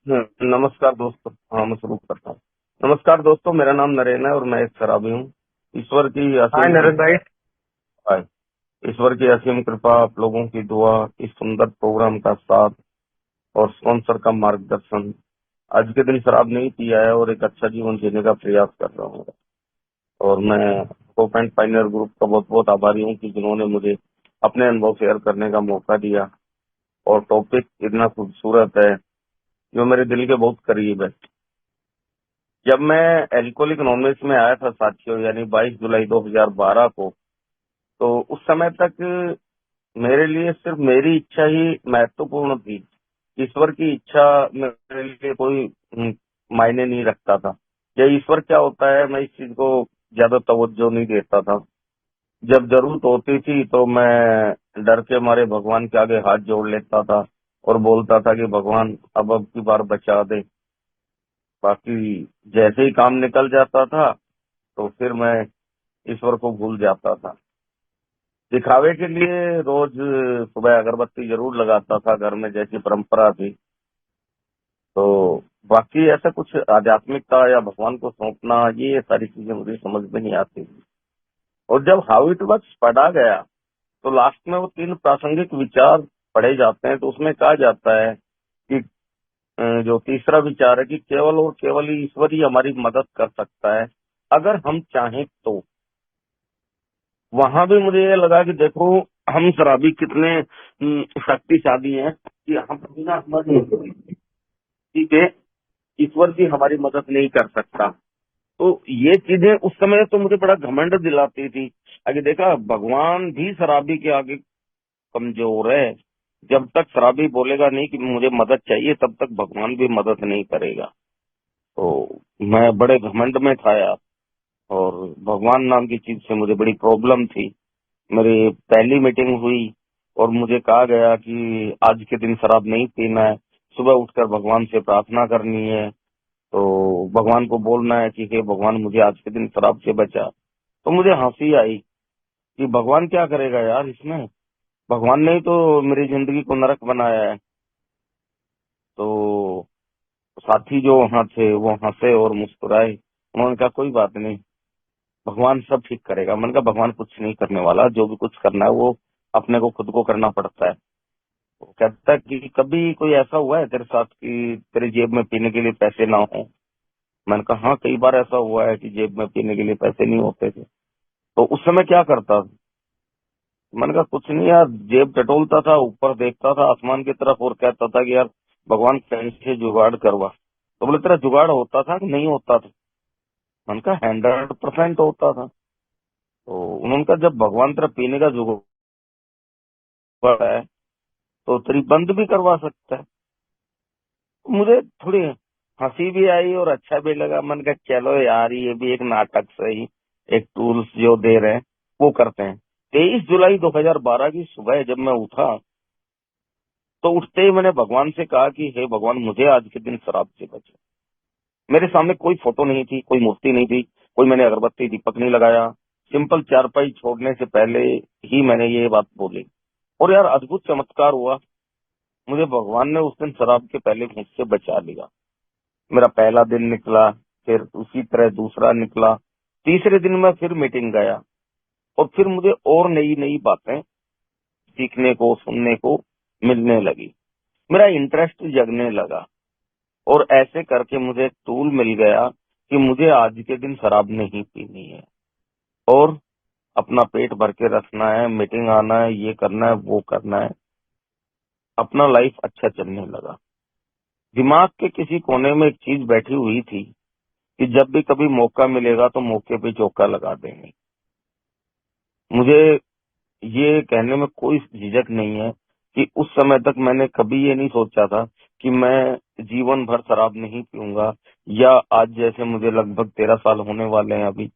नमस्कार दोस्तों। हाँ, मैं शुरू करता हूँ। नमस्कार दोस्तों, मेरा नाम नरेन है और मैं एक शराबी हूँ। ईश्वर की हाय असीम नरेश भाई। कृपा है। ईश्वर की असीम कृपा, आप लोगों की दुआ, इस सुंदर प्रोग्राम का साथ और स्पॉन्सर का मार्गदर्शन। आज के दिन शराब नहीं पिया है और एक अच्छा जीवन जीने का प्रयास कर रहा हूँ। और मैं होप एंड पाइनियर ग्रुप का बहुत बहुत आभारी हूँ कि जिन्होंने मुझे अपने अनुभव शेयर करने का मौका दिया। और टॉपिक इतना खूबसूरत है जो मेरे दिल के बहुत करीब है। जब मैं एल्कोहलिक एनोनिमस में आया था साथियों, यानी 22 जुलाई 2012 को, तो उस समय तक मेरे लिए सिर्फ मेरी इच्छा ही महत्वपूर्ण थी। ईश्वर की इच्छा मेरे लिए कोई मायने नहीं रखता था। या ईश्वर क्या होता है, मैं इस चीज को ज्यादा तवज्जो नहीं देता था। जब जरूरत होती थी तो मैं डर के मारे भगवान के आगे हाथ जोड़ लेता था और बोलता था कि भगवान अब की बार बचा दे। बाकी जैसे ही काम निकल जाता था तो फिर मैं ईश्वर को भूल जाता था। दिखावे के लिए रोज सुबह अगरबत्ती जरूर लगाता था घर में, जैसी परंपरा थी। तो बाकी ऐसा कुछ आध्यात्मिकता या भगवान को सौंपना, ये सारी चीजें मुझे समझ में नहीं आती। और जब हाउ इट वर्क्स पढ़ा गया तो लास्ट में वो 3 प्रासंगिक विचार पढ़े जाते हैं। तो उसमें कहा जाता है कि जो तीसरा विचार है कि केवल और केवल ही ईश्वर ही हमारी मदद कर सकता है अगर हम चाहें तो। वहां भी मुझे ये लगा कि देखो, हम शराबी कितने शक्तिशाली हैं कि हम बिना मदद नहीं करेंगे, ठीक है, ईश्वर भी हमारी मदद नहीं कर सकता। तो ये चीजें उस समय तो मुझे बड़ा घमंड दिलाती थी। आगे देखा, भगवान भी शराबी के आगे कमजोर है। जब तक शराबी बोलेगा नहीं कि मुझे मदद चाहिए, तब तक भगवान भी मदद नहीं करेगा। तो मैं बड़े घमंड में था यार। और भगवान नाम की चीज से मुझे बड़ी प्रॉब्लम थी। मेरी पहली मीटिंग हुई और मुझे कहा गया कि आज के दिन शराब नहीं पीना है, सुबह उठकर भगवान से प्रार्थना करनी है। तो भगवान को बोलना है कि हे भगवान, मुझे आज के दिन शराब से बचा। तो मुझे हंसी आई कि भगवान क्या करेगा यार इसमें। भगवान ने ही तो मेरी जिंदगी को नरक बनाया है। तो साथी जो वहां थे वो हंसे और मुस्कुराए। उन्होंने कहा कोई बात नहीं, भगवान सब ठीक करेगा। मैंने कहा भगवान कुछ नहीं करने वाला, जो भी कुछ करना है वो अपने को खुद को करना पड़ता है। वो कहता है कि कभी कोई ऐसा हुआ है तेरे साथ कि तेरी जेब में पीने के लिए पैसे ना हो। मैंने कहा हाँ, कई बार ऐसा हुआ है कि जेब में पीने के लिए पैसे नहीं होते थे। तो उस समय क्या करता था? मैंने कहा कुछ नहीं यार, जेब टटोलता था, ऊपर देखता था आसमान की तरफ और कहता था कि यार भगवान कहीं से जुगाड़ करवा। तो बोले तेरा जुगाड़ होता था कि नहीं होता था? मैंने कहा 100% होता था। तो उन्होंने कहा जब भगवान तेरा पीने का जुगाड़ है तो तेरी बंद भी करवा सकता है। तो मुझे थोड़ी हंसी भी आई और अच्छा भी लगा। मैंने कहा चलो यार, ये भी एक नाटक सही, एक टूल्स जो दे रहे हैं वो करते हैं। 23 जुलाई 2012 की सुबह जब मैं उठा तो उठते ही मैंने भगवान से कहा कि हे भगवान, मुझे आज के दिन शराब से बचे। मेरे सामने कोई फोटो नहीं थी, कोई मूर्ति नहीं थी, कोई मैंने अगरबत्ती दीपक नहीं लगाया। सिंपल चारपाई छोड़ने से पहले ही मैंने ये बात बोली। और यार अद्भुत चमत्कार हुआ। मुझे भगवान ने उस दिन शराब के पहले मुझसे बचा लिया। मेरा पहला दिन निकला, फिर उसी तरह दूसरा निकला। तीसरे दिन मैं फिर मीटिंग गया और फिर मुझे और नई नई बातें सीखने को, सुनने को मिलने लगी। मेरा इंटरेस्ट जगने लगा और ऐसे करके मुझे एक टूल मिल गया कि मुझे आज के दिन शराब नहीं पीनी है और अपना पेट भर के रखना है, मीटिंग आना है, ये करना है, वो करना है। अपना लाइफ अच्छा चलने लगा। दिमाग के किसी कोने में एक चीज बैठी हुई थी कि जब भी कभी मौका मिलेगा तो मौके पे चौका लगा देंगे। मुझे ये कहने में कोई झिझक नहीं है कि उस समय तक मैंने कभी ये नहीं सोचा था कि मैं जीवन भर शराब नहीं पीऊंगा, या आज जैसे मुझे लगभग 13 साल होने वाले हैं अभी,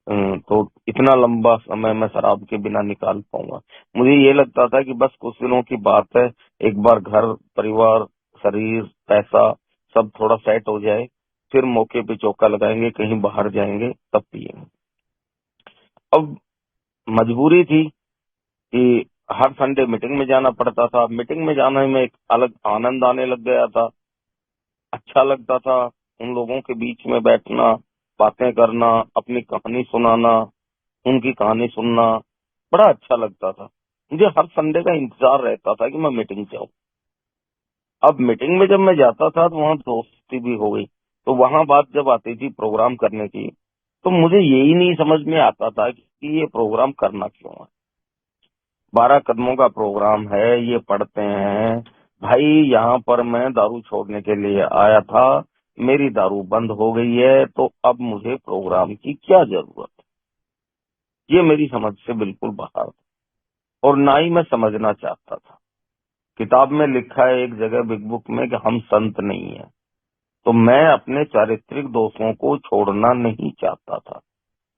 तो इतना लंबा समय मैं शराब के बिना निकाल पाऊंगा। मुझे ये लगता था कि बस कुछ दिनों की बात है, एक बार घर परिवार शरीर पैसा सब थोड़ा सेट हो जाए, फिर मौके पे चौका लगाएंगे, कहीं बाहर जाएंगे तब पिएंगे। अब मजबूरी थी कि हर संडे मीटिंग में जाना पड़ता था। मीटिंग में जाने में एक अलग आनंद आने लग गया था। अच्छा लगता था उन लोगों के बीच में बैठना, बातें करना, अपनी कहानी सुनाना, उनकी कहानी सुनना, बड़ा अच्छा लगता था। मुझे हर संडे का इंतजार रहता था कि मैं मीटिंग जाऊं। अब मीटिंग में जब मैं जाता था तो वहां दोस्ती भी हो गई। तो वहां बात जब आती थी प्रोग्राम करने की, तो मुझे यही नहीं समझ में आता था कि ये प्रोग्राम करना क्यों है। 12 कदमों का प्रोग्राम है, ये पढ़ते हैं। भाई यहाँ पर मैं दारू छोड़ने के लिए आया था, मेरी दारू बंद हो गई है, तो अब मुझे प्रोग्राम की क्या जरूरत है? ये मेरी समझ से बिल्कुल बाहर था और ना ही मैं समझना चाहता था। किताब में लिखा है एक जगह बिग बुक में कि हम संत नहीं है, तो मैं अपने चारित्रिक दोषों को छोड़ना नहीं चाहता था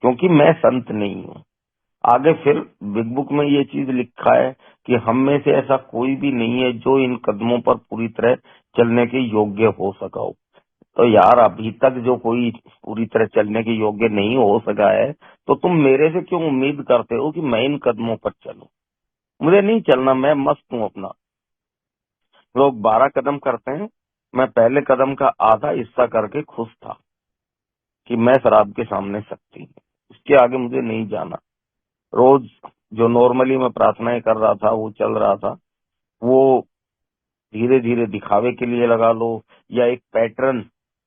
क्योंकि मैं संत नहीं हूँ। आगे फिर बिग बुक में ये चीज लिखा है कि हम में से ऐसा कोई भी नहीं है जो इन कदमों पर पूरी तरह चलने के योग्य हो सका हो। तो यार अभी तक जो कोई पूरी तरह चलने के योग्य नहीं हो सका है, तो तुम मेरे से क्यों उम्मीद करते हो कि मैं इन कदमों पर चलूं? मुझे नहीं चलना, मैं मस्त हूं अपना। लोग 12 कदम करते हैं, मैं पहले कदम का आधा हिस्सा करके खुश था कि मैं शराब के सामने शक्ति हूं। उसके आगे मुझे नहीं जाना। रोज जो नॉर्मली मैं प्रार्थनाएं कर रहा था वो चल रहा था, वो धीरे धीरे दिखावे के लिए लगा लो या एक पैटर्न,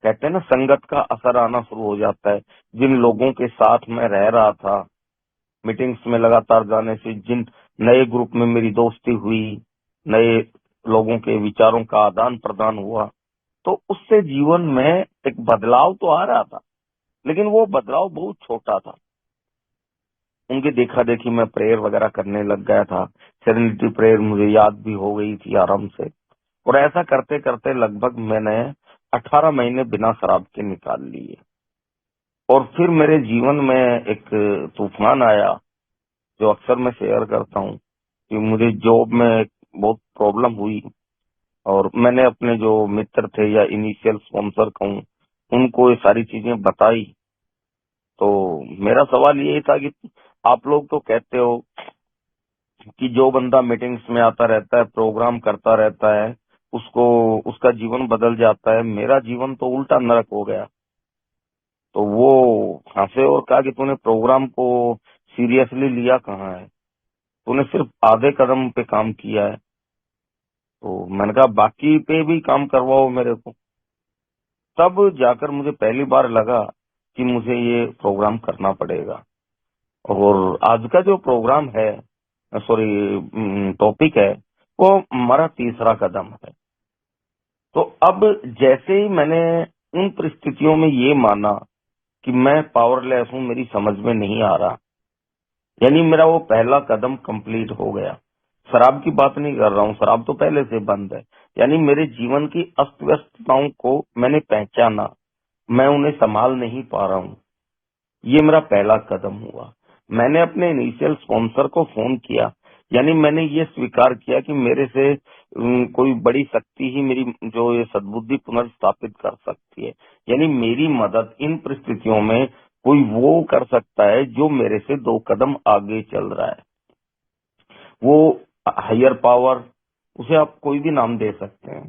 कहते हैं ना, संगत का असर आना शुरू हो जाता है। जिन लोगों के साथ मैं रह रहा था, मीटिंग्स में लगातार जाने से जिन नए ग्रुप में मेरी दोस्ती हुई, नए लोगों के विचारों का आदान प्रदान हुआ, तो उससे जीवन में एक बदलाव तो आ रहा था, लेकिन वो बदलाव बहुत छोटा था। उनकी देखा देखी मैं प्रेयर वगैरह करने लग गया था। सेरेनिटी प्रेयर मुझे याद भी हो गई थी आराम से। और ऐसा करते करते लगभग मैंने 18 महीने बिना शराब के निकाल लिए। और फिर मेरे जीवन में एक तूफान आया जो अक्सर मैं शेयर करता हूँ कि मुझे जॉब में बहुत प्रॉब्लम हुई। और मैंने अपने जो मित्र थे या इनिशियल स्पॉन्सर कहूँ, उनको ये सारी चीजें बताई। तो मेरा सवाल ये था कि आप लोग तो कहते हो कि जो बंदा मीटिंग्स में आता रहता है, प्रोग्राम करता रहता है, उसको उसका जीवन बदल जाता है। मेरा जीवन तो उल्टा नरक हो गया। तो वो हंसे और कहा कि तूने प्रोग्राम को सीरियसली लिया कहाँ है, तूने सिर्फ आधे कदम पे काम किया है। तो मैंने कहा बाकी पे भी काम करवाओ मेरे को। तब जाकर मुझे पहली बार लगा कि मुझे ये प्रोग्राम करना पड़ेगा। और आज का जो प्रोग्राम है, सॉरी, टॉपिक है, वो हमारा तीसरा कदम है। तो अब जैसे ही मैंने उन परिस्थितियों में ये माना कि मैं पावरलेस हूं, मेरी समझ में नहीं आ रहा, यानी मेरा वो पहला कदम कंप्लीट हो गया। शराब की बात नहीं कर रहा हूँ, शराब तो पहले से बंद है। यानी मेरे जीवन की अस्त व्यस्तताओं को मैंने पहचाना, मैं उन्हें संभाल नहीं पा रहा हूँ। ये मेरा पहला कदम हुआ। मैंने अपने इनिशियल स्पॉन्सर को फोन किया, यानी मैंने ये स्वीकार किया कि मेरे से कोई बड़ी शक्ति ही मेरी जो ये सद्बुद्धि पुनर्स्थापित कर सकती है। यानी मेरी मदद इन परिस्थितियों में कोई वो कर सकता है जो मेरे से 2 कदम आगे चल रहा है। वो हायर पावर, उसे आप कोई भी नाम दे सकते हैं।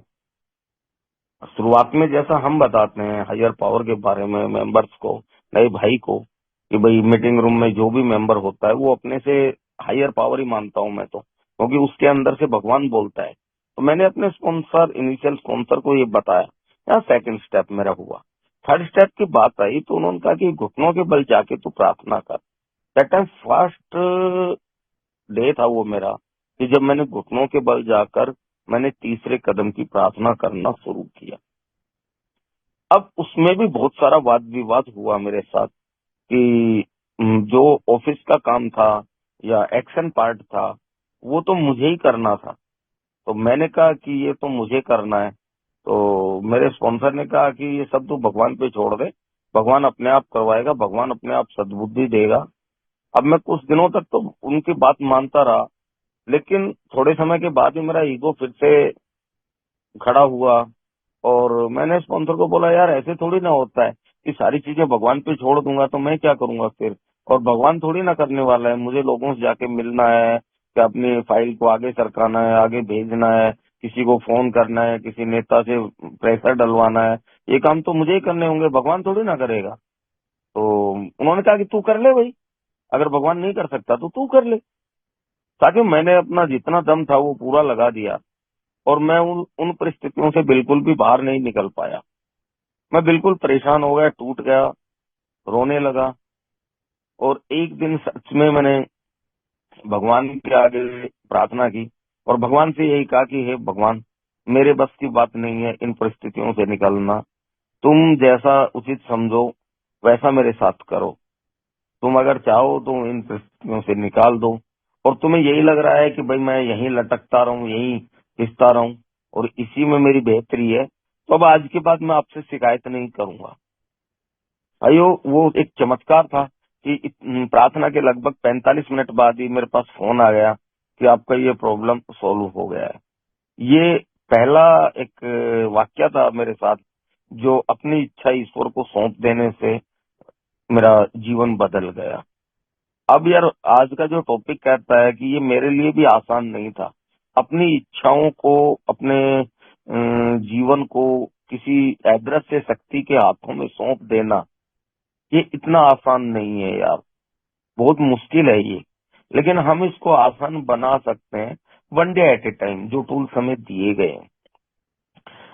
शुरुआत में जैसा हम बताते हैं हायर पावर के बारे में मेंबर्स को, नए भाई को, कि भाई मीटिंग रूम में जो भी मेंबर होता है वो अपने से हायर पावर ही मानता हूं मैं तो, क्योंकि उसके अंदर से भगवान बोलता है। तो मैंने अपने स्पॉन्सर, इनिशियल स्पॉन्सर को ये बताया। यहाँ सेकंड स्टेप मेरा हुआ। थर्ड स्टेप की बात आई तो उन्होंने कहा कि घुटनों के बल जाके तू प्रार्थना कर। दैट टाइम फर्स्ट डे था वो मेरा, कि जब मैंने घुटनों के बल जाकर मैंने तीसरे कदम की प्रार्थना करना शुरू किया। अब उसमें भी बहुत सारा वाद विवाद हुआ मेरे साथ कि जो ऑफिस का काम था या एक्शन पार्ट था वो तो मुझे ही करना था। तो मैंने कहा कि ये तो मुझे करना है। तो मेरे स्पॉन्सर ने कहा कि ये सब तो भगवान पे छोड़ दे, भगवान अपने आप करवाएगा, भगवान अपने आप सद्बुद्धि देगा। अब मैं कुछ दिनों तक तो उनकी बात मानता रहा, लेकिन थोड़े समय के बाद ही मेरा ईगो फिर से खड़ा हुआ। और मैंने स्पॉन्सर को बोला यार ऐसे थोड़ी ना होता है कि सारी चीजें भगवान पे छोड़ दूंगा तो मैं क्या करूंगा फिर। और भगवान थोड़ी ना करने वाला है, मुझे लोगों से जाके मिलना है कि अपनी फाइल को आगे सरकाना है, आगे भेजना है, किसी को फोन करना है, किसी नेता से प्रेशर डलवाना है, ये काम तो मुझे ही करने होंगे, भगवान थोड़ी ना करेगा। तो उन्होंने कहा कि तू कर ले भाई, अगर भगवान नहीं कर सकता तो तू कर ले। ताकि मैंने अपना जितना दम था वो पूरा लगा दिया, और मैं उन परिस्थितियों से बिल्कुल भी बाहर नहीं निकल पाया। मैं बिल्कुल परेशान हो गया, टूट गया, रोने लगा। और एक दिन सच में मैंने भगवान के आगे प्रार्थना की, और भगवान से यही कहा कि हे भगवान, मेरे बस की बात नहीं है इन परिस्थितियों से निकलना, तुम जैसा उचित समझो वैसा मेरे साथ करो। तुम अगर चाहो तो इन परिस्थितियों से निकाल दो, और तुम्हें यही लग रहा है कि भाई मैं यहीं लटकता रहूं, यहीं पिसता रहूं, और इसी में मेरी बेहतरी है, तो अब आज के बाद मैं आपसे शिकायत नहीं करूंगा। भाइयों, वो एक चमत्कार था कि प्रार्थना के लगभग 45 मिनट बाद ही मेरे पास फोन आ गया कि आपका ये प्रॉब्लम सॉल्व हो गया है। ये पहला एक वाक्य था मेरे साथ, जो अपनी इच्छा ईश्वर को सौंप देने से मेरा जीवन बदल गया। अब यार, आज का जो टॉपिक कहता है कि ये मेरे लिए भी आसान नहीं था। अपनी इच्छाओं को, अपने जीवन को किसी अदृश्य शक्ति के हाथों में सौंप देना, ये इतना आसान नहीं है यार, बहुत मुश्किल है ये। लेकिन हम इसको आसान बना सकते हैं, one day at A time, जो टूल्स हमें दिए गए हैं।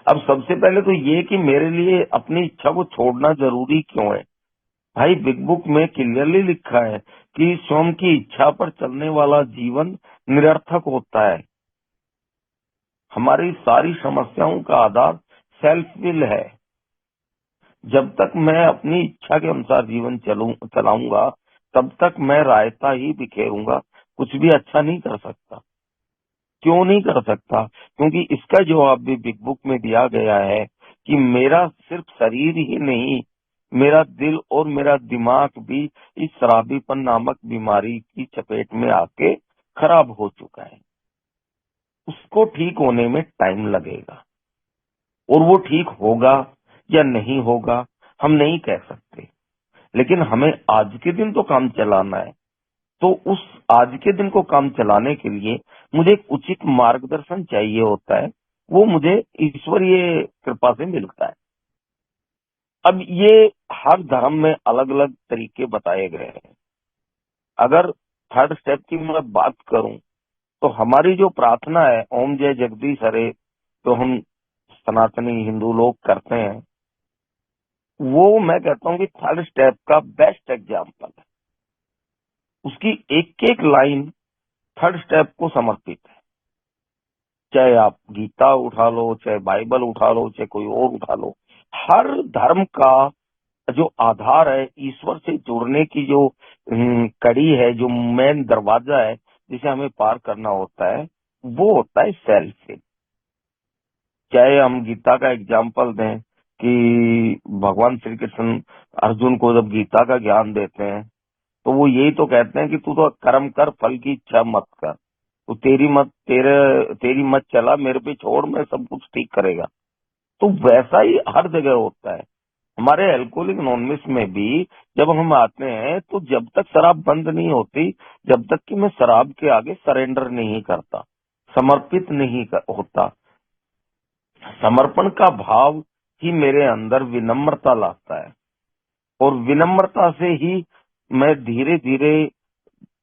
अब सबसे पहले तो ये कि मेरे लिए अपनी इच्छा को छोड़ना जरूरी क्यों है। भाई, बिग बुक में क्लियरली लिखा है कि स्वयं की इच्छा पर चलने वाला जीवन निरर्थक होता है। हमारी सारी समस्याओं का आधार सेल्फ विल है। जब तक मैं अपनी इच्छा के अनुसार जीवन चलाऊंगा, तब तक मैं रायता ही बिखेरूंगा, कुछ भी अच्छा नहीं कर सकता। क्यों नहीं कर सकता? क्योंकि इसका जवाब भी बिग बुक में दिया गया है कि मेरा सिर्फ शरीर ही नहीं, मेरा दिल और मेरा दिमाग भी इस शराबीपन नामक बीमारी की चपेट में आके खराब हो चुका है। उसको ठीक होने में टाइम लगेगा, और वो ठीक होगा या नहीं होगा हम नहीं कह सकते। लेकिन हमें आज के दिन तो काम चलाना है। तो उस आज के दिन को काम चलाने के लिए मुझे एक उचित मार्गदर्शन चाहिए होता है, वो मुझे ईश्वरीय कृपा से मिलता है। अब ये हर धर्म में अलग अलग तरीके बताए गए हैं। अगर थर्ड स्टेप की मैं बात करूं, तो हमारी जो प्रार्थना है, ओम जय जगदीश हरे, तो हम सनातनी हिंदू लोग करते हैं, वो मैं कहता हूँ कि थर्ड स्टेप का बेस्ट एग्जाम्पल है। उसकी एक एक लाइन थर्ड स्टेप को समर्पित है। चाहे आप गीता उठा लो, चाहे बाइबल उठा लो, चाहे कोई और उठा लो, हर धर्म का जो आधार है, ईश्वर से जुड़ने की जो कड़ी है, जो मेन दरवाजा है जिसे हमें पार करना होता है, वो होता है सेल्फ से। चाहे हम गीता का एग्जाम्पल दें कि भगवान श्री कृष्ण अर्जुन को जब गीता का ज्ञान देते हैं, तो वो यही तो कहते हैं कि तू तो कर्म कर, फल की इच्छा मत कर, तो तेरी मत चला, मेरे पे छोड़, मैं सब कुछ ठीक करेगा। तो वैसा ही हर जगह होता है। हमारे अल्कोहलिक एनोनिमस में भी जब हम आते हैं, तो जब तक शराब बंद नहीं होती, जब तक कि मैं शराब के आगे सरेंडर नहीं करता, समर्पित नहीं होता, समर्पण का भाव ही मेरे अंदर विनम्रता लाता है, और विनम्रता से ही मैं धीरे धीरे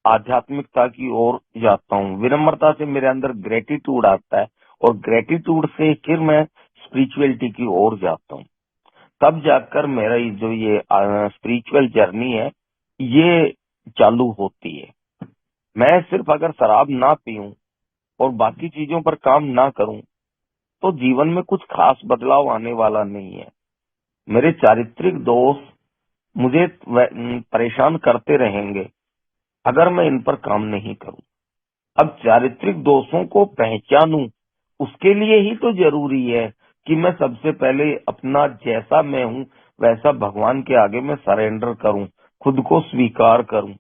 आध्यात्मिकता की ओर जाता हूँ। विनम्रता से मेरे अंदर ग्रेटिट्यूड आता है, और ग्रेटिट्यूड से फिर मैं स्पिरिचुअलिटी की ओर जाता हूँ। तब जाकर मेरा जो ये स्पिरिचुअल जर्नी है, ये चालू होती है। मैं सिर्फ अगर शराब ना पीऊं और बाकी चीजों पर काम ना करूं, तो जीवन में कुछ खास बदलाव आने वाला नहीं है। मेरे चारित्रिक दोष मुझे परेशान करते रहेंगे अगर मैं इन पर काम नहीं करूं। अब चारित्रिक दोषों को पहचानूं, उसके लिए ही तो जरूरी है कि मैं सबसे पहले अपना जैसा मैं हूं वैसा भगवान के आगे मैं सरेंडर करूं, खुद को स्वीकार करूं।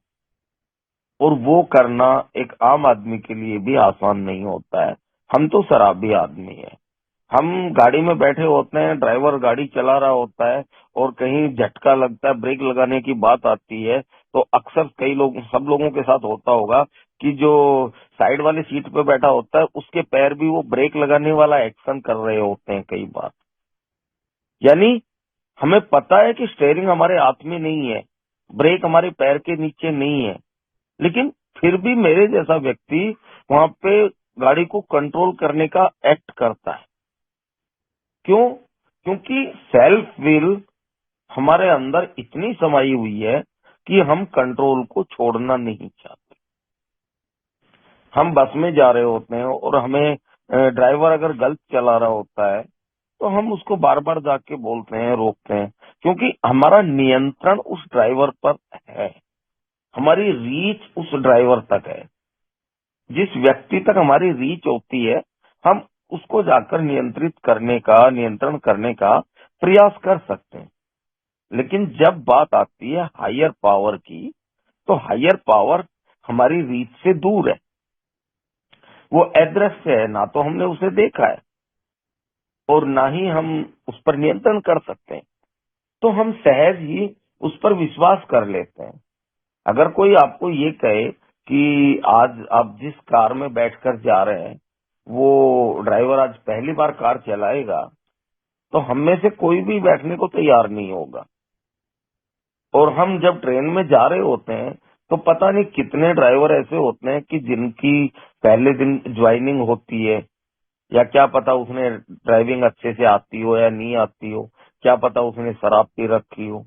और वो करना एक आम आदमी के लिए भी आसान नहीं होता है। हम तो शराबी आदमी है। हम गाड़ी में बैठे होते हैं, ड्राइवर गाड़ी चला रहा होता है, और कहीं झटका लगता है, ब्रेक लगाने की बात आती है, तो अक्सर कई लोग, सब लोगों के साथ होता होगा कि जो साइड वाली सीट पे बैठा होता है उसके पैर भी वो ब्रेक लगाने वाला एक्शन कर रहे होते हैं कई बार। यानी हमें पता है कि स्टेयरिंग हमारे हाथ में नहीं है, ब्रेक हमारे पैर के नीचे नहीं है, लेकिन फिर भी मेरे जैसा व्यक्ति वहां पे गाड़ी को कंट्रोल करने का एक्ट करता है। क्यों? क्योंकि सेल्फ विल हमारे अंदर इतनी समाई हुई है कि हम कंट्रोल को छोड़ना नहीं चाहते। हम बस में जा रहे होते हैं और हमें ड्राइवर अगर गलत चला रहा होता है तो हम उसको बार बार जाके बोलते हैं, रोकते हैं, क्योंकि हमारा नियंत्रण उस ड्राइवर पर है, हमारी रीच उस ड्राइवर तक है। जिस व्यक्ति तक हमारी रीच होती है हम उसको जाकर नियंत्रण करने का प्रयास कर सकते हैं। लेकिन जब बात आती है हायर पावर की, तो हायर पावर हमारी रीच से दूर है, वो अदृश्य है, ना तो हमने उसे देखा है और ना ही हम उस पर नियंत्रण कर सकते हैं। तो हम सहज ही उस पर विश्वास कर लेते हैं। अगर कोई आपको ये कहे कि आज आप जिस कार में बैठकर जा रहे हैं वो ड्राइवर आज पहली बार कार चलाएगा, तो हम में से कोई भी बैठने को तैयार नहीं होगा। और हम जब ट्रेन में जा रहे होते हैं तो पता नहीं कितने ड्राइवर ऐसे होते हैं कि जिनकी पहले दिन ज्वाइनिंग होती है, या क्या पता उसने ड्राइविंग अच्छे से आती हो या नहीं आती हो, क्या पता उसने शराब पी रखी हो।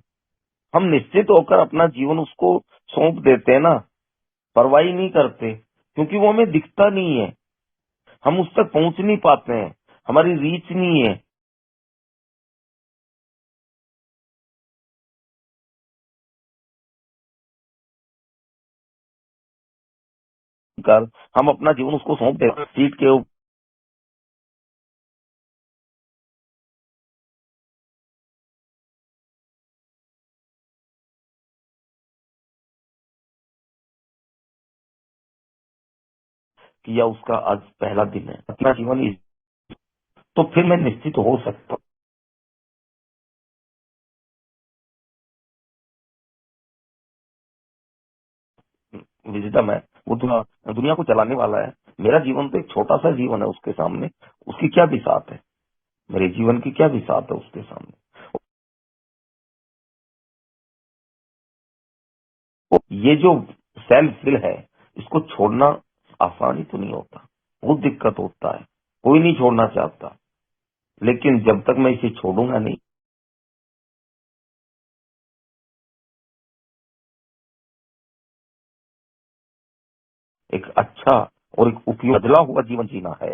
हम निश्चित होकर अपना जीवन उसको सौंप देते हैं ना, परवाह नहीं करते, क्योंकि वो हमें दिखता नहीं है, हम उस तक पहुंच नहीं पाते हैं, हमारी रीच नहीं है। कर हम अपना जीवन उसको सौंप देते हैं सीट के ऊपर। या उसका आज पहला दिन है अपना जीवन तो फिर मैं निश्चित हो सकता हूँ। विजडम है, वो दुनिया को चलाने वाला है। मेरा जीवन तो एक छोटा सा जीवन है उसके सामने, उसकी क्या बिसात है, मेरे जीवन की क्या बिसात है उसके सामने। तो ये जो सेल्फ विल है, इसको छोड़ना आसानी तो नहीं होता, बहुत दिक्कत होता है, कोई नहीं छोड़ना चाहता। लेकिन जब तक मैं इसे छोड़ूंगा नहीं, एक अच्छा और एक उपयोग बदला हुआ जीवन जीना है,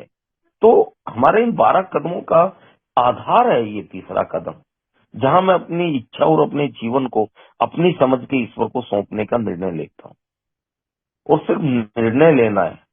तो हमारे इन 12 कदमों का आधार है ये तीसरा कदम, जहां मैं अपनी इच्छा और अपने जीवन को अपनी समझ के ईश्वर को सौंपने का निर्णय लेता हूँ। और सिर्फ निर्णय लेना है।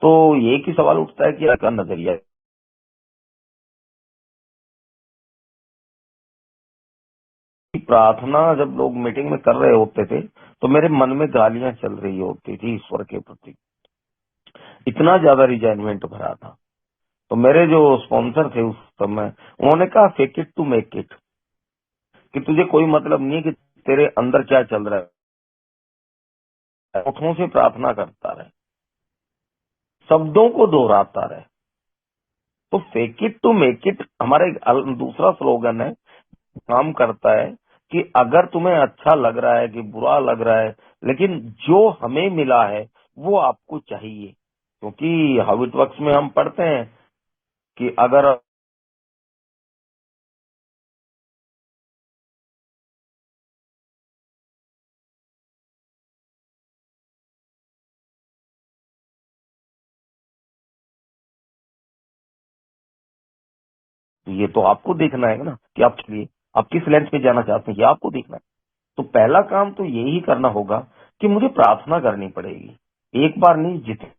तो एक ही सवाल उठता है कि आपका नजरिया। प्रार्थना जब लोग मीटिंग में कर रहे होते थे तो मेरे मन में गालियां चल रही होती थी ईश्वर के प्रति, इतना ज्यादा रिजाइनमेंट भरा था। तो मेरे जो स्पॉन्सर थे उस समय, उन्होंने कहा fake it to make it, कि तुझे कोई मतलब नहीं है कि तेरे अंदर क्या चल रहा है, होठों से प्रार्थना करता रहे, शब्दों को दोहराता रहे। तो fake it to make it हमारा एक दूसरा स्लोगन है, काम करता है कि अगर तुम्हें अच्छा लग रहा है कि बुरा लग रहा है, लेकिन जो हमें मिला है वो आपको चाहिए। क्योंकि हाउ इट वर्क्स में हम पढ़ते हैं कि अगर ये तो आपको देखना है ना कि आपके लिए आप किस लेंथ में जाना चाहते हैं, ये आपको देखना है। तो पहला काम तो यही करना होगा कि मुझे प्रार्थना करनी पड़ेगी, एक बार नहीं, जितनी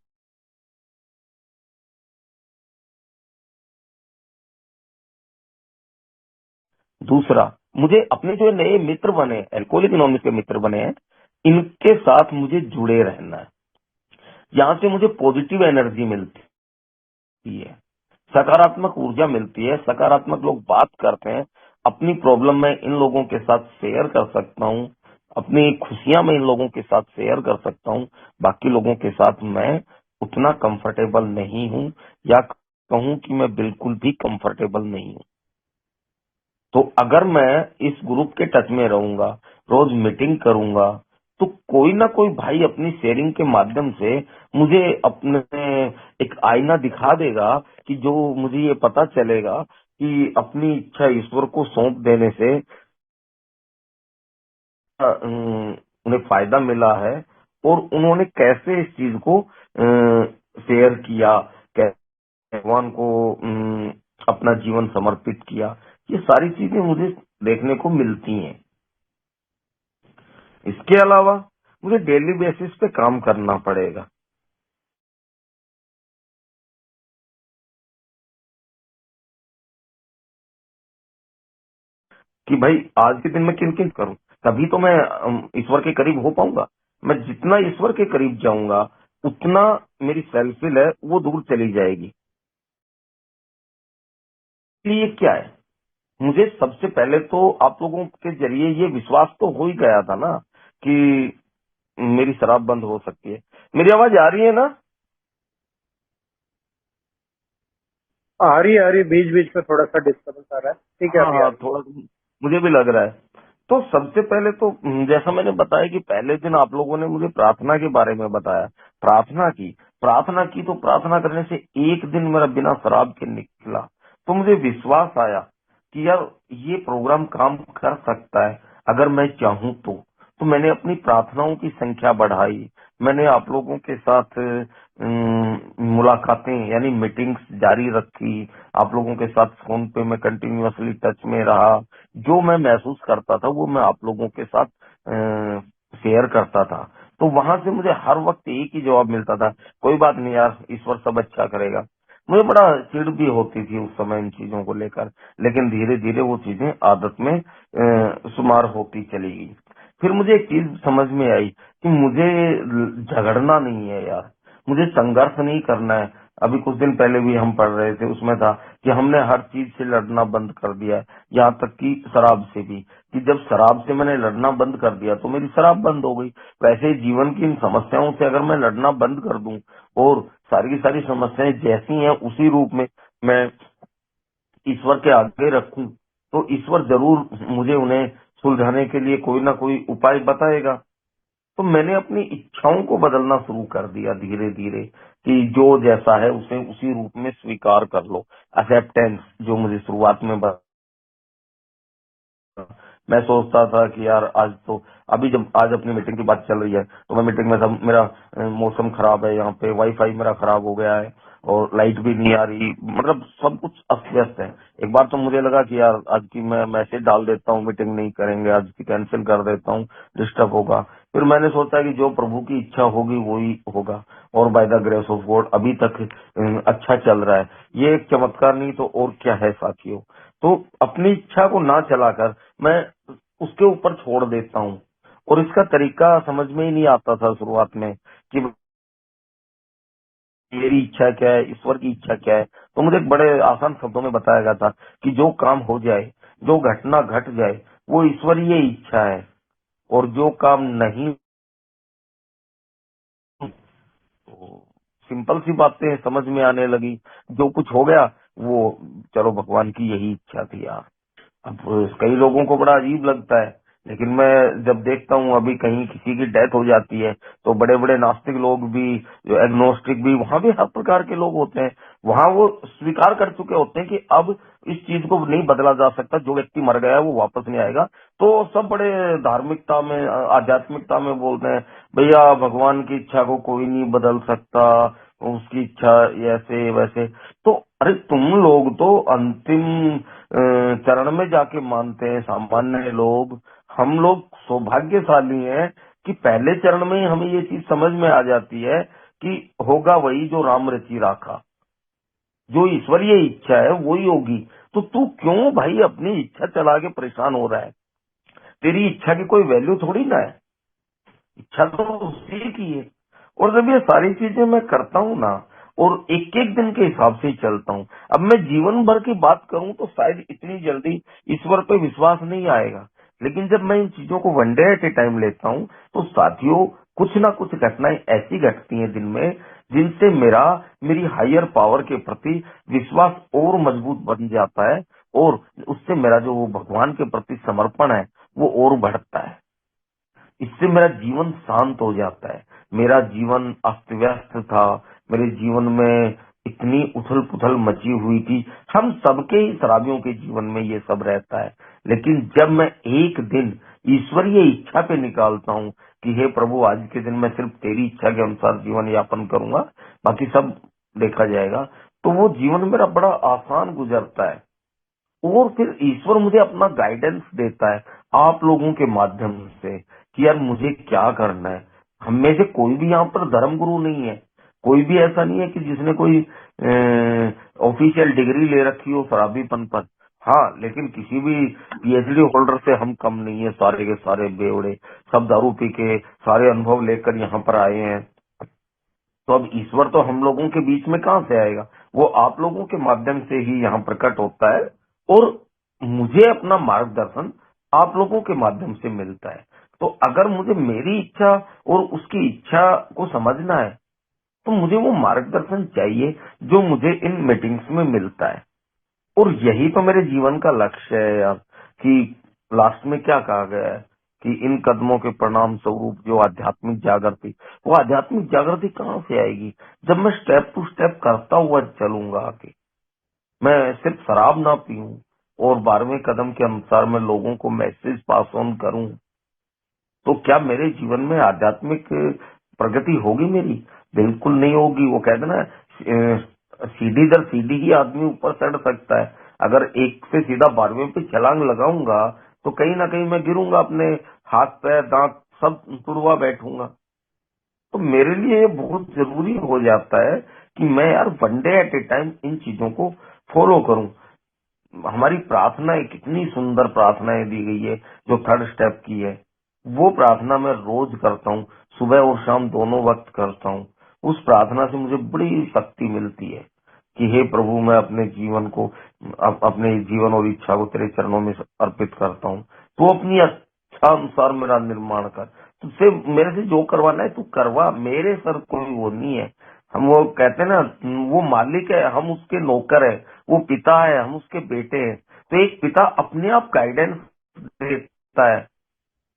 दूसरा, मुझे अपने जो नए मित्र बने, एल्कोहलिक एनोनिमस के मित्र बने हैं, इनके साथ मुझे जुड़े रहना है। यहाँ से मुझे पॉजिटिव एनर्जी मिलती है, सकारात्मक ऊर्जा मिलती है, सकारात्मक लोग बात करते हैं। अपनी प्रॉब्लम मैं इन लोगों के साथ शेयर कर सकता हूँ, अपनी खुशियां मैं इन लोगों के साथ शेयर कर सकता हूँ। बाकी लोगों के साथ मैं उतना कंफर्टेबल नहीं हूँ, या कहूँ कि मैं बिल्कुल भी कंफर्टेबल नहीं हूँ। तो अगर मैं इस ग्रुप के टच में रहूंगा, रोज मीटिंग करूंगा, तो कोई ना कोई भाई अपनी शेयरिंग के माध्यम से मुझे अपने एक आईना दिखा देगा, कि जो मुझे ये पता चलेगा कि अपनी इच्छा ईश्वर को सौंप देने से उन्हें फायदा मिला है, और उन्होंने कैसे इस चीज को शेयर किया, कैसे भगवान को अपना जीवन समर्पित किया। ये सारी चीजें मुझे देखने को मिलती हैं। इसके अलावा मुझे डेली बेसिस पे काम करना पड़ेगा कि भाई आज के दिन में किन किन करूं, तभी तो मैं ईश्वर के करीब हो पाऊंगा। मैं जितना ईश्वर के करीब जाऊंगा, उतना मेरी सेल्फिल है वो दूर चली जाएगी। इसलिए क्या है, मुझे सबसे पहले तो आप लोगों के जरिए ये विश्वास तो हो ही गया था ना, कि मेरी शराब बंद हो सकती है। मेरी आवाज आ रही है ना? आ रही बीच बीच में थोड़ा सा डिस्टर्बेंस आ रहा है। ठीक है, हाँ अभी आ हाँ, रही थोड़ा मुझे भी लग रहा है। तो सबसे पहले तो जैसा मैंने बताया कि पहले दिन आप लोगों ने मुझे प्रार्थना के बारे में बताया, प्रार्थना की तो प्रार्थना करने से एक दिन मेरा बिना शराब के निकला, तो मुझे विश्वास आया कि यार ये प्रोग्राम काम कर सकता है अगर मैं चाहूं तो मैंने अपनी प्रार्थनाओं की संख्या बढ़ाई। मैंने आप लोगों के साथ मुलाकातें यानी मीटिंग्स जारी रखी, आप लोगों के साथ फोन पे मैं कंटिन्यूअसली टच में रहा। जो मैं महसूस करता था वो मैं आप लोगों के साथ शेयर करता था। तो वहां से मुझे हर वक्त एक ही जवाब मिलता था, कोई बात नहीं यार, ईश्वर सब अच्छा करेगा। मुझे बड़ा चिढ़ भी होती थी उस समय इन चीजों को लेकर, लेकिन धीरे धीरे वो चीजें आदत में शुमार होती चली गई। फिर मुझे एक चीज समझ में आई कि मुझे झगड़ना नहीं है यार, मुझे संघर्ष नहीं करना है। अभी कुछ दिन पहले भी हम पढ़ रहे थे, उसमें था कि हमने हर चीज से लड़ना बंद कर दिया है, यहाँ तक कि शराब से भी, कि जब शराब से मैंने लड़ना बंद कर दिया तो मेरी शराब बंद हो गई। वैसे ही जीवन की इन समस्याओं से अगर मैं लड़ना बंद कर दूं, और सारी की सारी समस्याएं जैसी हैं उसी रूप में मैं ईश्वर के आगे रखूं, तो ईश्वर जरूर मुझे उन्हें सुलझाने के लिए कोई ना कोई उपाय बताएगा। तो मैंने अपनी इच्छाओं को बदलना शुरू कर दिया धीरे धीरे, कि जो जैसा है उसे उसी रूप में स्वीकार कर लो। एक्सेप्टेंस जो मुझे शुरुआत में मैं सोचता था कि यार आज तो, अभी जब आज अपनी मीटिंग की बात चल रही है, तो मैं मीटिंग में सब मेरा मौसम खराब है, यहाँ पे वाईफाई मेरा खराब हो गया है, और लाइट भी नहीं आ रही, मतलब सब कुछ अस्त व्यस्त है। एक बार तो मुझे लगा कि यार आज की मैं मैसेज डाल देता हूँ, मीटिंग नहीं करेंगे आज की, कैंसिल कर देता हूँ, डिस्टर्ब होगा। फिर मैंने सोचा कि जो प्रभु की इच्छा होगी वही होगा, और by the grace of God अभी तक अच्छा चल रहा है। ये एक चमत्कार नहीं तो और क्या है साथियों। तो अपनी इच्छा को ना चलाकर मैं उसके ऊपर छोड़ देता हूँ, और इसका तरीका समझ में ही नहीं आता था शुरुआत में, कि मेरी इच्छा क्या है, ईश्वर की इच्छा क्या है। तो मुझे एक बड़े आसान शब्दों में बताया गया था कि जो काम हो जाए, जो घटना घट जाए, वो ईश्वरीय इच्छा है, और जो काम नहीं, तो सिंपल सी बातें समझ में आने लगी। जो कुछ हो गया वो चलो भगवान की यही इच्छा थी यार। अब कई लोगों को बड़ा अजीब लगता है, लेकिन मैं जब देखता हूँ अभी कहीं किसी की डेथ हो जाती है, तो बड़े बड़े नास्तिक लोग भी, जो एग्नोस्टिक भी, वहां भी हर प्रकार के लोग होते हैं। वहां वो स्वीकार कर चुके होते हैं कि अब इस चीज को नहीं बदला जा सकता, जो व्यक्ति मर गया है वो वापस नहीं आएगा। तो सब बड़े धार्मिकता में, आध्यात्मिकता में बोलते हैं, भैया भगवान की इच्छा को कोई नहीं बदल सकता, उसकी इच्छा ऐसे वैसे। तो अरे तुम लोग तो अंतिम चरण में जाके मानते हैं, सामान्य लोग। हम लोग सौभाग्यशाली हैं कि पहले चरण में ही हमें ये चीज समझ में आ जाती है कि होगा वही जो राम रची राखा। जो ईश्वरीय इच्छा है वही होगी। तो तू क्यों भाई अपनी इच्छा चला के परेशान हो रहा है? तेरी इच्छा की कोई वैल्यू थोड़ी ना है, इच्छा तो उसी की है। और जब ये सारी चीजें मैं करता हूँ ना, और एक एक दिन के हिसाब से ही चलता हूँ, अब मैं जीवन भर की बात करूँ तो शायद इतनी जल्दी ईश्वर पे विश्वास नहीं आएगा, लेकिन जब मैं इन चीजों को one day at A time लेता हूँ तो साथियों कुछ ना कुछ घटनाएं ऐसी घटती हैं दिन में जिनसे मेरी हायर पावर के प्रति विश्वास और मजबूत बन जाता है, और उससे मेरा जो वो भगवान के प्रति समर्पण है वो और बढ़ता है। इससे मेरा जीवन शांत हो जाता है। मेरा जीवन अस्त व्यस्त था, मेरे जीवन में इतनी उथल पुथल मची हुई थी, हम सबके ही शराबियों के जीवन में ये सब रहता है। लेकिन जब मैं एक दिन ईश्वरीय इच्छा पे निकालता हूँ कि हे प्रभु आज के दिन मैं सिर्फ तेरी इच्छा के अनुसार जीवन यापन करूंगा, बाकी सब देखा जाएगा, तो वो जीवन मेरा बड़ा आसान गुजरता है। और फिर ईश्वर मुझे अपना गाइडेंस देता है आप लोगों के माध्यम से कि यार मुझे क्या करना है। हम में से कोई भी यहाँ पर धर्म गुरु नहीं है, कोई भी ऐसा नहीं है कि जिसने कोई ऑफिशियल डिग्री ले रखी हो शराबीपन पर। हाँ, लेकिन किसी भी पीएचडी होल्डर से हम कम नहीं है, सारे के सारे बेवड़े सब दारू पी के सारे अनुभव लेकर यहाँ पर आए हैं। तो अब ईश्वर तो हम लोगों के बीच में कहाँ से आएगा, वो आप लोगों के माध्यम से ही यहाँ प्रकट होता है, और मुझे अपना मार्गदर्शन आप लोगों के माध्यम से मिलता है। तो अगर मुझे मेरी इच्छा और उसकी इच्छा को समझना है तो मुझे वो मार्गदर्शन चाहिए जो मुझे इन मीटिंग्स में मिलता है। और यही तो मेरे जीवन का लक्ष्य है यार, कि लास्ट में क्या कहा गया है कि इन कदमों के परिणाम स्वरूप जो आध्यात्मिक जागृति, वो आध्यात्मिक जागृति कहाँ से आएगी जब मैं स्टेप टू स्टेप करता हुआ चलूंगा आगे। मैं सिर्फ शराब ना पीऊं और 12वें कदम के अनुसार मैं लोगों को मैसेज पास ऑन करूं, तो क्या मेरे जीवन में आध्यात्मिक प्रगति होगी मेरी? बिल्कुल नहीं होगी। वो कहते ना सीढ़ी दर सीढ़ी ही आदमी ऊपर चढ़ सकता है। अगर एक से सीधा 12वें पे छलांग लगाऊंगा तो कहीं ना कहीं मैं गिरूंगा, अपने हाथ पैर दांत सब तुड़वा बैठूंगा। तो मेरे लिए ये बहुत जरूरी हो जाता है कि मैं यार one day at A time in चीजों को फॉलो करूं। हमारी प्रार्थनाएं कितनी सुंदर प्रार्थनाएं दी गई है जो थर्ड स्टेप की है, वो प्रार्थना मैं रोज करता हूँ, सुबह और शाम दोनों वक्त करता हूँ। उस प्रार्थना से मुझे बड़ी शक्ति मिलती है कि हे प्रभु मैं अपने जीवन को अपने जीवन और इच्छा को तेरे चरणों में अर्पित करता हूँ। तू अपनी अच्छा अनुसार मेरा निर्माण कर, तुझसे मेरे से जो करवाना है तू करवा, मेरे सर कोई वो नहीं है। हम वो कहते हैं ना, वो मालिक है हम उसके नौकर है, वो पिता है हम उसके बेटे हैं। तो एक पिता अपने आप गाइडेंस देता है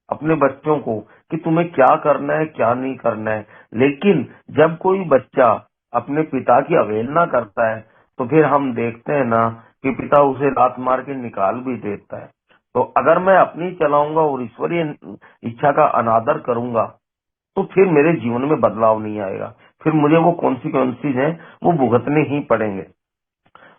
अपने बच्चों को कि तुम्हें क्या करना है क्या नहीं करना है, लेकिन जब कोई बच्चा अपने पिता की अवहेलना करता है तो फिर हम देखते हैं ना कि पिता उसे लात मार के निकाल भी देता है। तो अगर मैं अपनी चलाऊंगा और ईश्वरीय इच्छा का अनादर करूंगा तो फिर मेरे जीवन में बदलाव नहीं आएगा, फिर मुझे वो कॉन्सिक्वेंसेज हैं वो भुगतने ही पड़ेंगे।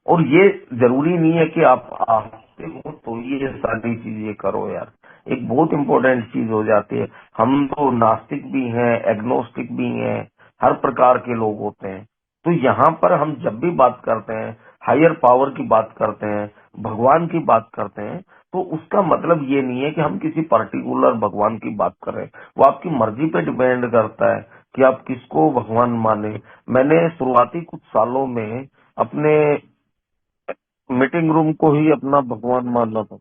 और ये जरूरी नहीं है कि आप आस्ते हो तो ये सारी चीजें करो यार, एक बहुत इंपॉर्टेंट चीज हो जाती है। हम तो नास्तिक भी हैं, एग्नोस्टिक भी हैं, हर प्रकार के लोग होते हैं। तो यहाँ पर हम जब भी बात करते हैं, हायर पावर की बात करते हैं, भगवान की बात करते हैं, तो उसका मतलब ये नहीं है कि हम किसी पर्टिकुलर भगवान की बात कर रहे हैं। वो आपकी मर्जी पे डिपेंड करता है कि आप किसको भगवान माने। मैंने शुरुआती कुछ सालों में अपने मीटिंग रूम को ही अपना भगवान मानना था,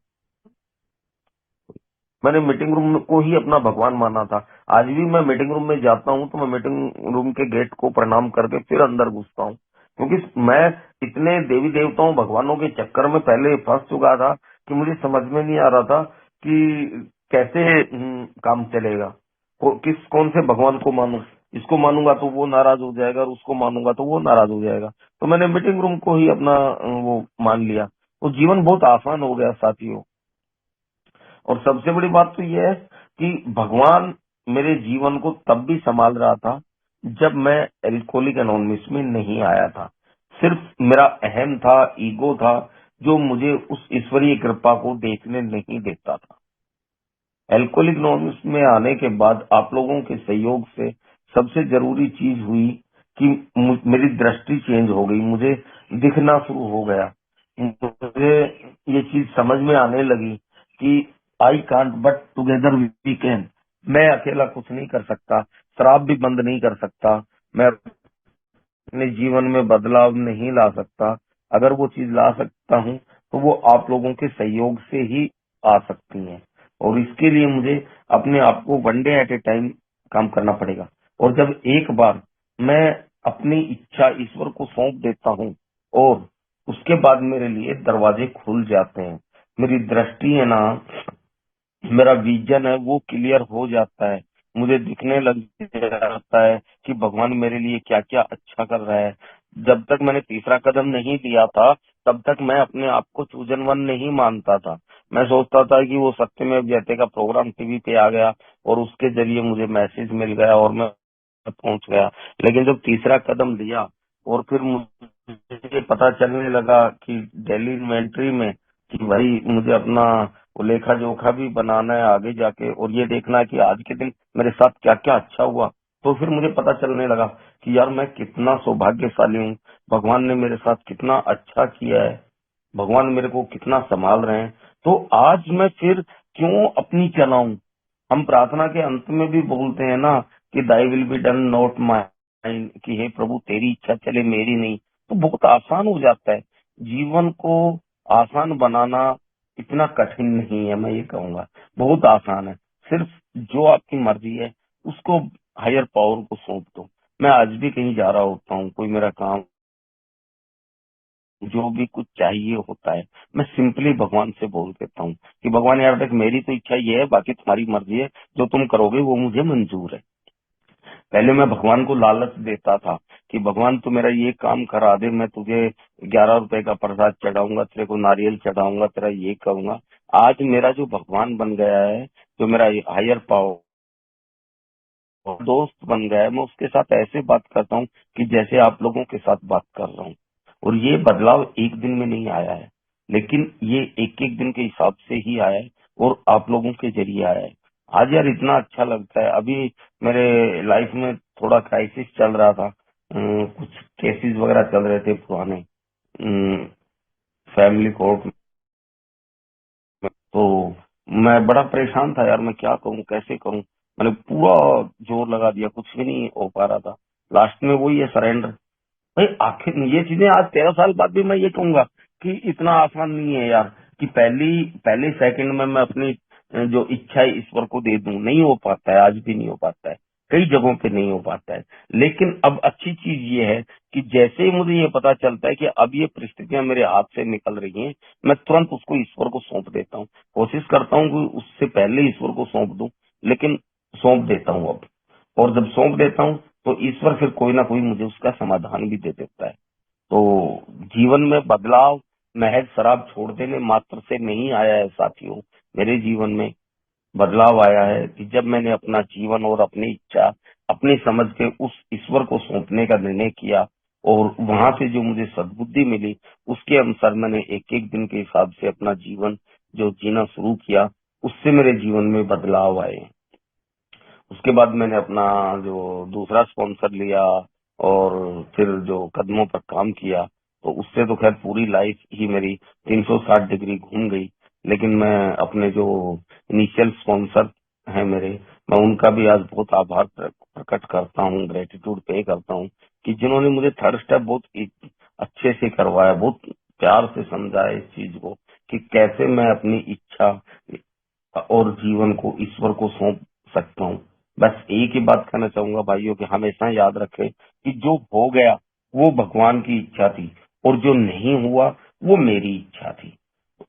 मैंने मीटिंग रूम को ही अपना भगवान माना था। आज भी मैं मीटिंग रूम में जाता हूँ तो मैं मीटिंग रूम के गेट को प्रणाम करके फिर अंदर घुसता हूँ, क्योंकि मैं इतने देवी देवताओं भगवानों के चक्कर में पहले फंस चुका था कि मुझे समझ में नहीं आ रहा था कि कैसे काम चलेगा, कौन से भगवान को मानूं। इसको मानूंगा तो वो नाराज हो जाएगा और उसको मानूंगा तो वो नाराज हो जाएगा। तो मैंने मीटिंग रूम को ही अपना वो मान लिया, तो जीवन बहुत आसान हो गया साथियों। और सबसे बड़ी बात तो यह है कि भगवान मेरे जीवन को तब भी संभाल रहा था जब मैं एल्कोहलिक एनोनिमस में नहीं आया था। सिर्फ मेरा अहम था, ईगो था, जो मुझे उस ईश्वरीय कृपा को देखने नहीं देता था। एल्कोहलिक एनोनिमस में आने के बाद आप लोगों के सहयोग से सबसे जरूरी चीज हुई कि मेरी दृष्टि चेंज हो गई, मुझे दिखना शुरू हो गया, मुझे ये चीज समझ में आने लगी कि I can't but together we can. मैं अकेला कुछ नहीं कर सकता, शराब भी बंद नहीं कर सकता, मैं अपने जीवन में बदलाव नहीं ला सकता। अगर वो चीज ला सकता हूँ तो वो आप लोगों के सहयोग से ही आ सकती है, और इसके लिए मुझे अपने आप को one day at A time काम करना पड़ेगा। और जब एक बार मैं अपनी इच्छा ईश्वर को सौंप देता हूँ, और उसके बाद मेरे लिए दरवाजे खुल जाते हैं, मेरी दृष्टि है ना, मेरा विजन है वो क्लियर हो जाता है, मुझे दिखने लग जाता है कि भगवान मेरे लिए क्या क्या अच्छा कर रहा है। जब तक मैंने तीसरा कदम नहीं लिया था, तब तक मैं अपने आप को चूजन वन नहीं मानता था। मैं सोचता था कि वो सत्यमेव जयते का प्रोग्राम टीवी पे आ गया और उसके जरिए मुझे मैसेज मिल गया और मैं पहुंच गया। लेकिन जब तीसरा कदम लिया और फिर मुझे पता चलने लगा कि डेली इन्वेंट्री में कि भाई मुझे अपना वो लेखा जोखा भी बनाना है आगे जाके, और ये देखना है कि आज के दिन मेरे साथ क्या क्या अच्छा हुआ। तो फिर मुझे पता चलने लगा कि यार मैं कितना सौभाग्यशाली हूँ, भगवान ने मेरे साथ कितना अच्छा किया है, भगवान मेरे को कितना संभाल रहे हैं। तो आज मैं फिर क्यों अपनी चलाऊं। हम प्रार्थना के अंत में भी बोलते हैं ना कि thy will be done not mine, कि हे प्रभु तेरी इच्छा चले मेरी नहीं। तो बहुत आसान हो जाता है, जीवन को आसान बनाना इतना कठिन नहीं है, मैं ये कहूंगा बहुत आसान है। सिर्फ जो आपकी मर्जी है उसको हायर पावर को सौंप दो। मैं आज भी कहीं जा रहा होता हूँ, कोई मेरा काम जो भी कुछ चाहिए होता है, मैं सिंपली भगवान से बोल देता हूँ कि भगवान यार देख मेरी तो इच्छा ये है, बाकी तुम्हारी मर्जी है, जो तुम करोगे वो मुझे मंजूर है। पहले मैं भगवान को लालच देता था कि भगवान तू मेरा ये काम करा दे, मैं तुझे 11 रुपए का प्रसाद चढ़ाऊंगा, तेरे को नारियल चढ़ाऊंगा, तेरा ये करूंगा। आज मेरा जो भगवान बन गया है, जो मेरा हायर पावर दोस्त बन गया है, मैं उसके साथ ऐसे बात करता हूँ कि जैसे आप लोगों के साथ बात कर रहा हूँ। और ये बदलाव एक दिन में नहीं आया है, लेकिन ये एक एक दिन के हिसाब से ही आया है, और आप लोगों के जरिए आया है। आज यार इतना अच्छा लगता है। अभी मेरे लाइफ में थोड़ा क्राइसिस चल रहा था, कुछ केसेस वगैरह चल रहे थे पुराने फैमिली कोर्ट में। तो मैं बड़ा परेशान था यार, मैं क्या करूं कैसे करूं। मैंने पूरा जोर लगा दिया, कुछ भी नहीं हो पा रहा था। लास्ट में वही है सरेंडर। भाई आखिर ये चीजें आज 13 साल बाद भी मैं ये कहूंगा कि इतना आसान नहीं है यार, कि पहले सेकंड में मैं अपनी जो इच्छा है ईश्वर को दे दूं। नहीं हो पाता है, आज भी नहीं हो पाता है, कई जगहों पे नहीं हो पाता है। लेकिन अब अच्छी चीज ये है कि जैसे ही मुझे ये पता चलता है कि अब ये परिस्थितियां मेरे हाथ से निकल रही हैं, मैं तुरंत उसको ईश्वर को सौंप देता हूँ। कोशिश करता हूँ कि उससे पहले ईश्वर को सौंप दूं, लेकिन सौंप देता हूँ अब। और जब सौंप देता हूँ तो ईश्वर फिर कोई ना कोई मुझे उसका समाधान भी दे देता है। तो जीवन में बदलाव महज शराब छोड़ देने मात्र से नहीं आया है साथियों। मेरे जीवन में बदलाव आया है कि जब मैंने अपना जीवन और अपनी इच्छा अपनी समझ के उस ईश्वर को सौंपने का निर्णय किया, और वहां से जो मुझे सद्बुद्धि मिली उसके अनुसार मैंने एक एक दिन के हिसाब से अपना जीवन जो जीना शुरू किया, उससे मेरे जीवन में बदलाव आए। उसके बाद मैंने अपना जो दूसरा स्पॉन्सर लिया और फिर जो कदमों पर काम किया, तो उससे तो खैर पूरी लाइफ ही मेरी 360 डिग्री घूम गई। लेकिन मैं अपने जो इनिशियल स्पॉन्सर हैं मेरे, मैं उनका भी आज बहुत आभार प्रकट करता हूँ, ग्रेटिट्यूड पे करता हूँ कि जिन्होंने मुझे थर्ड स्टेप बहुत अच्छे से करवाया, बहुत प्यार से समझाया इस चीज को कि कैसे मैं अपनी इच्छा और जीवन को ईश्वर को सौंप सकता हूँ। बस एक ही बात कहना चाहूंगा भाइयों कि हमेशा याद रखें कि जो हो गया वो भगवान की इच्छा थी, और जो नहीं हुआ वो मेरी इच्छा थी।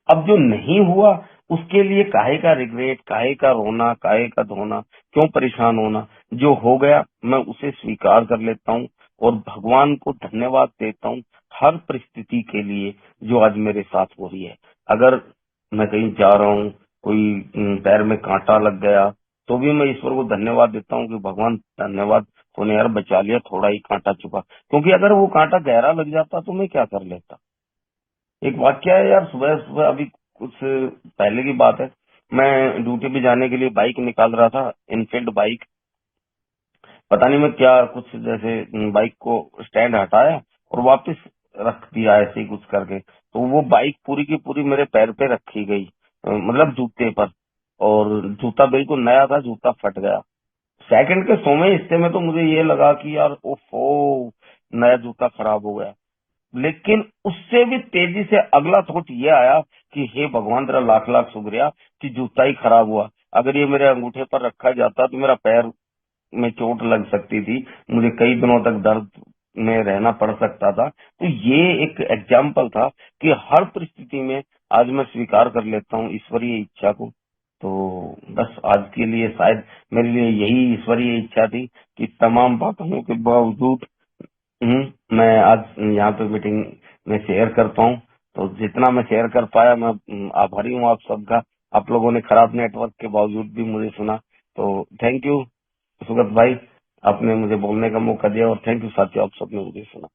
अब जो नहीं हुआ उसके लिए काहे का रिग्रेट, काहे का रोना, काहे का धोना, क्यों परेशान होना। जो हो गया मैं उसे स्वीकार कर लेता हूँ और भगवान को धन्यवाद देता हूँ हर परिस्थिति के लिए जो आज मेरे साथ हो रही है। अगर मैं कहीं जा रहा हूँ, कोई पैर में कांटा लग गया, तो भी मैं ईश्वर को धन्यवाद देता हूँ कि भगवान धन्यवाद, तूने यार बचा लिया, थोड़ा ही कांटा चुका। क्योंकि अगर वो कांटा गहरा लग जाता तो मैं क्या कर लेता। एक वाक्य है यार, सुबह सुबह अभी कुछ पहले की बात है, मैं ड्यूटी पे जाने के लिए बाइक निकाल रहा था, इनफील्ड बाइक। पता नहीं मैं क्या कुछ जैसे बाइक को स्टैंड हटाया और वापस रख दिया ऐसे ही कुछ करके, तो वो बाइक पूरी की पूरी मेरे पैर पे रखी गई, मतलब जूते पर। और जूता बिल्कुल नया था, जूता फट गया। सेकंड के 100वें हिस्से में तो मुझे ये लगा कि यार ओफो, नया जूता खराब हो गया। लेकिन उससे भी तेजी से अगला थॉट ये आया कि हे भगवान तेरा लाख लाख शुक्रिया कि जूता ही खराब हुआ। अगर ये मेरे अंगूठे पर रखा जाता तो मेरा पैर में चोट लग सकती थी, मुझे कई दिनों तक दर्द में रहना पड़ सकता था। तो ये एक एग्जाम्पल था कि हर परिस्थिति में आज मैं स्वीकार कर लेता हूँ ईश्वरीय इच्छा को। तो बस आज के लिए शायद मेरे लिए यही ईश्वरीय इच्छा थी कि तमाम बातों के बावजूद मैं आज यहाँ पे मीटिंग में शेयर कर पाऊँ। तो जितना मैं शेयर कर पाया, मैं आभारी हूँ आप सबका। आप लोगों ने खराब नेटवर्क के बावजूद भी मुझे सुना, तो थैंक यू सुगत भाई, आपने मुझे बोलने का मौका दिया। और थैंक यू साथियों, आप सबने मुझे सुना।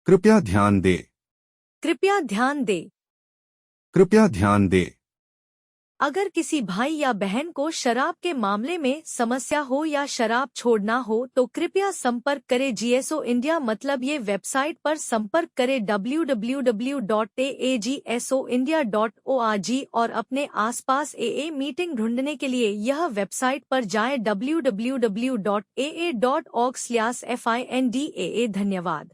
कृपया ध्यान दें। कृपया ध्यान दें। कृपया ध्यान दें। अगर किसी भाई या बहन को शराब के मामले में समस्या हो या शराब छोड़ना हो तो कृपया संपर्क करें GSO इंडिया, मतलब ये वेबसाइट पर संपर्क करें www.agsoindia.org और अपने आसपास AA मीटिंग ढूंढने के लिए यह वेबसाइट पर जाएं www.aa.org/findaa। धन्यवाद।